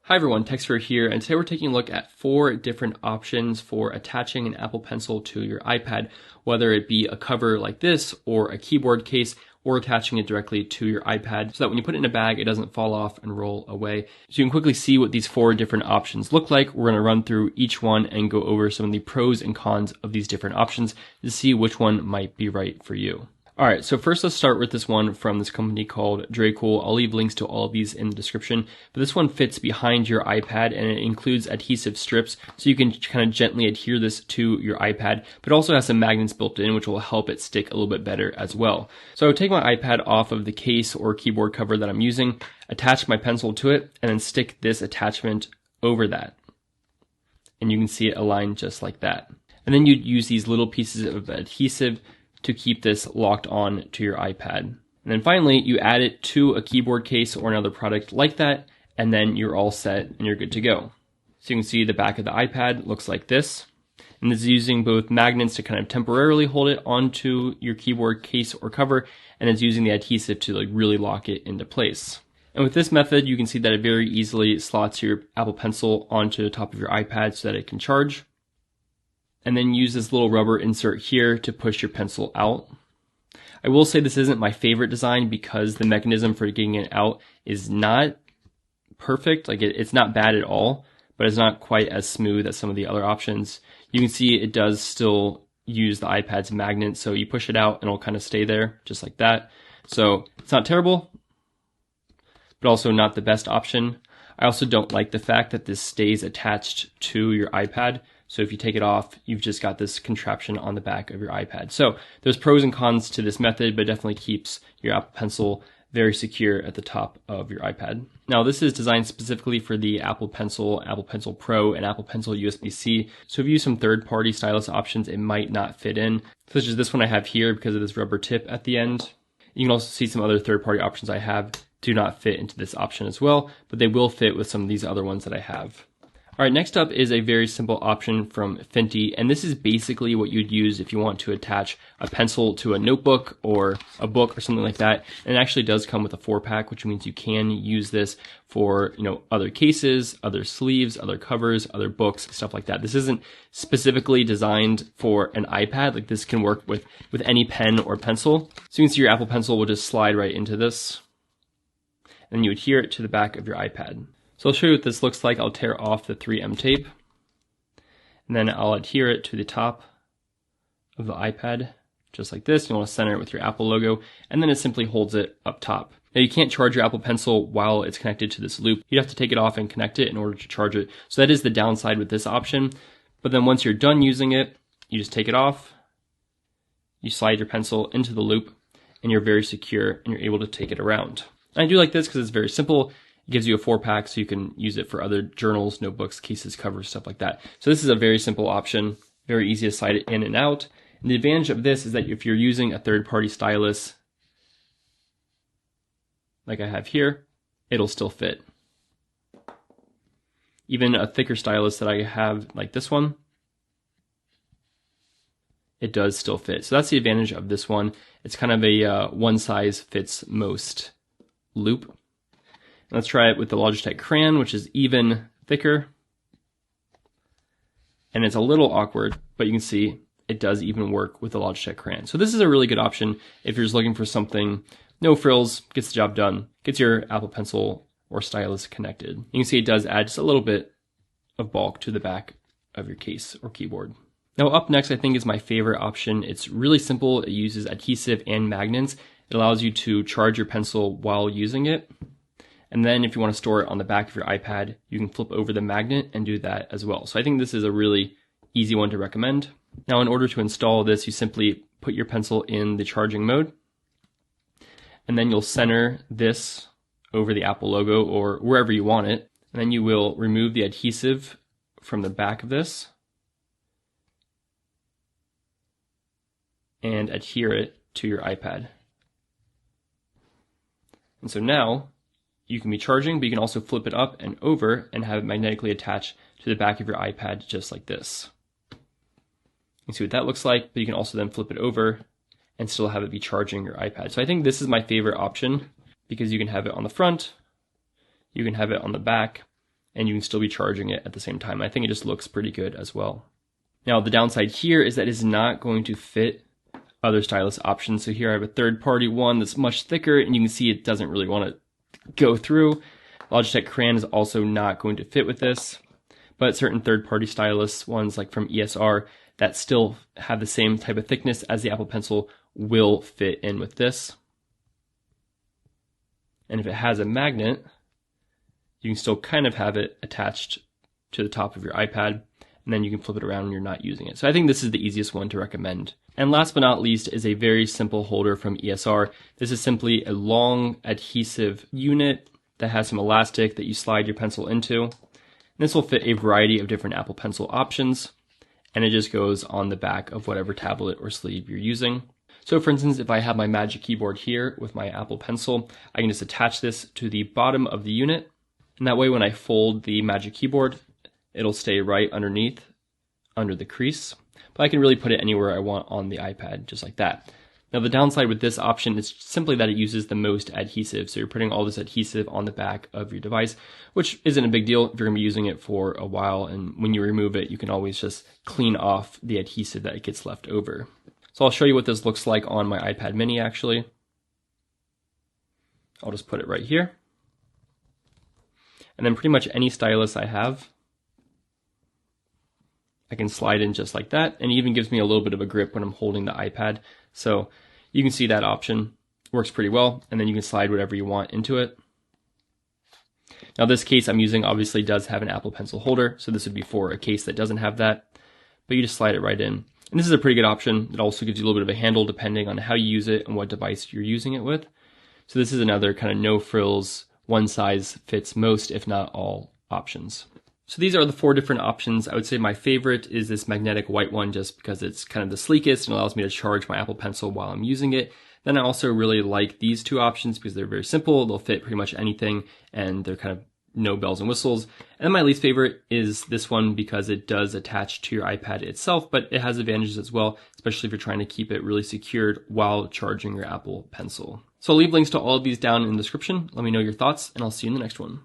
Hi everyone, Texfer here, and today we're taking a look at 4 different options for attaching an Apple Pencil to your iPad, whether it be a cover like this or a keyboard case, or attaching it directly to your iPad so that when you put it in a bag, it doesn't fall off and roll away. So you can quickly see what these 4 different options look like. We're going to run through each one and go over some of the pros and cons of these different options to see which one might be right for you. Alright, so first let's start with this one from this company called Dracool. I'll leave links to all of these in the description. But this one fits behind your iPad and it includes adhesive strips so you can kind of gently adhere this to your iPad, but it also has some magnets built in which will help it stick a little bit better as well. So I would take my iPad off of the case or keyboard cover that I'm using, attach my pencil to it, and then stick this attachment over that. And you can see it aligned just like that. And then you'd use these little pieces of adhesive to keep this locked on to your iPad. And then finally, you add it to a keyboard case or another product like that, and then you're all set and you're good to go. So you can see the back of the iPad looks like this. And this is using both magnets to kind of temporarily hold it onto your keyboard case or cover, and it's using the adhesive to really lock it into place. And with this method, you can see that it very easily slots your Apple Pencil onto the top of your iPad so that it can charge. And then use this little rubber insert here to push your pencil out. I will say this isn't my favorite design because the mechanism for getting it out is not perfect. It's not bad at all, but it's not quite as smooth as some of the other options. You can see it does still use the iPad's magnet, so you push it out and it'll kind of stay there just like that. So it's not terrible, but also not the best option. I also don't like the fact that this stays attached to your iPad. So if you take it off, you've just got this contraption on the back of your iPad. So there's pros and cons to this method, but it definitely keeps your Apple Pencil very secure at the top of your iPad. Now this is designed specifically for the Apple Pencil Pro, and Apple Pencil USB-C. So if you use some third-party stylus options, it might not fit in, such as this one I have here because of this rubber tip at the end. You can also see some other third-party options I have do not fit into this option as well, but they will fit with some of these other ones that I have. Alright, next up is a very simple option from Finty, and this is basically what you'd use if you want to attach a pencil to a notebook or a book or something like that. And it actually does come with a 4-pack, which means you can use this for, other cases, other sleeves, other covers, other books, stuff like that. This isn't specifically designed for an iPad. This can work with any pen or pencil. So you can see your Apple Pencil will just slide right into this, and you adhere it to the back of your iPad. So I'll show you what this looks like. I'll tear off the 3M tape, and then I'll adhere it to the top of the iPad, just like this. You want to center it with your Apple logo, and then it simply holds it up top. Now you can't charge your Apple Pencil while it's connected to this loop. You'd have to take it off and connect it in order to charge it. So that is the downside with this option. But then once you're done using it, you just take it off, you slide your pencil into the loop, and you're very secure, and you're able to take it around. And I do like this because it's very simple. It gives you a 4-pack so you can use it for other journals, notebooks, cases, covers, stuff like that. So this is a very simple option, very easy to slide it in and out. And the advantage of this is that if you're using a third-party stylus, like I have here, it'll still fit. Even a thicker stylus that I have, like this one, it does still fit. So that's the advantage of this one. It's kind of a one-size-fits-most loop. Let's try it with the Logitech crayon, which is even thicker. And it's a little awkward, but you can see it does even work with the Logitech crayon. So this is a really good option if you're just looking for something, no frills, gets the job done, gets your Apple Pencil or stylus connected. You can see it does add just a little bit of bulk to the back of your case or keyboard. Now up next, I think is my favorite option. It's really simple. It uses adhesive and magnets. It allows you to charge your pencil while using it. And then if you want to store it on the back of your iPad, you can flip over the magnet and do that as well. So I think this is a really easy one to recommend. Now in order to install this, you simply put your pencil in the charging mode, and then you'll center this over the Apple logo or wherever you want it. And then you will remove the adhesive from the back of this and adhere it to your iPad. And so now you can be charging, but you can also flip it up and over and have it magnetically attached to the back of your iPad just like this. You can see what that looks like, but you can also then flip it over and still have it be charging your iPad. So I think this is my favorite option because you can have it on the front, you can have it on the back, and you can still be charging it at the same time. I think it just looks pretty good as well. Now, the downside here is that it's not going to fit other stylus options. So here I have a third-party one that's much thicker, and you can see it doesn't really want to go through. Logitech Crayon is also not going to fit with this, but certain third-party stylus ones like from ESR that still have the same type of thickness as the Apple Pencil will fit in with this. And if it has a magnet, you can still kind of have it attached to the top of your iPad, and then you can flip it around when you're not using it. So I think this is the easiest one to recommend. And last but not least is a very simple holder from ESR. This is simply a long adhesive unit that has some elastic that you slide your pencil into. And this will fit a variety of different Apple Pencil options, and it just goes on the back of whatever tablet or sleeve you're using. So for instance, if I have my Magic Keyboard here with my Apple Pencil, I can just attach this to the bottom of the unit, and that way when I fold the Magic Keyboard, it'll stay right underneath, under the crease. But I can really put it anywhere I want on the iPad, just like that. Now the downside with this option is simply that it uses the most adhesive. So you're putting all this adhesive on the back of your device, which isn't a big deal if you're gonna be using it for a while. And when you remove it, you can always just clean off the adhesive that gets left over. So I'll show you what this looks like on my iPad mini actually. I'll just put it right here. And then pretty much any stylus I have, I can slide in just like that, and it even gives me a little bit of a grip when I'm holding the iPad. So you can see that option works pretty well, and then you can slide whatever you want into it. Now this case I'm using obviously does have an Apple Pencil holder, so this would be for a case that doesn't have that, but you just slide it right in. And this is a pretty good option. It also gives you a little bit of a handle depending on how you use it and what device you're using it with. So this is another kind of no frills, one size fits most, if not all, options. So these are the 4 different options. I would say my favorite is this magnetic white one just because it's kind of the sleekest and allows me to charge my Apple Pencil while I'm using it. Then I also really like these 2 options because they're very simple. They'll fit pretty much anything and they're kind of no bells and whistles. And then my least favorite is this one because it does attach to your iPad itself, but it has advantages as well, especially if you're trying to keep it really secured while charging your Apple Pencil. So I'll leave links to all of these down in the description. Let me know your thoughts and I'll see you in the next one.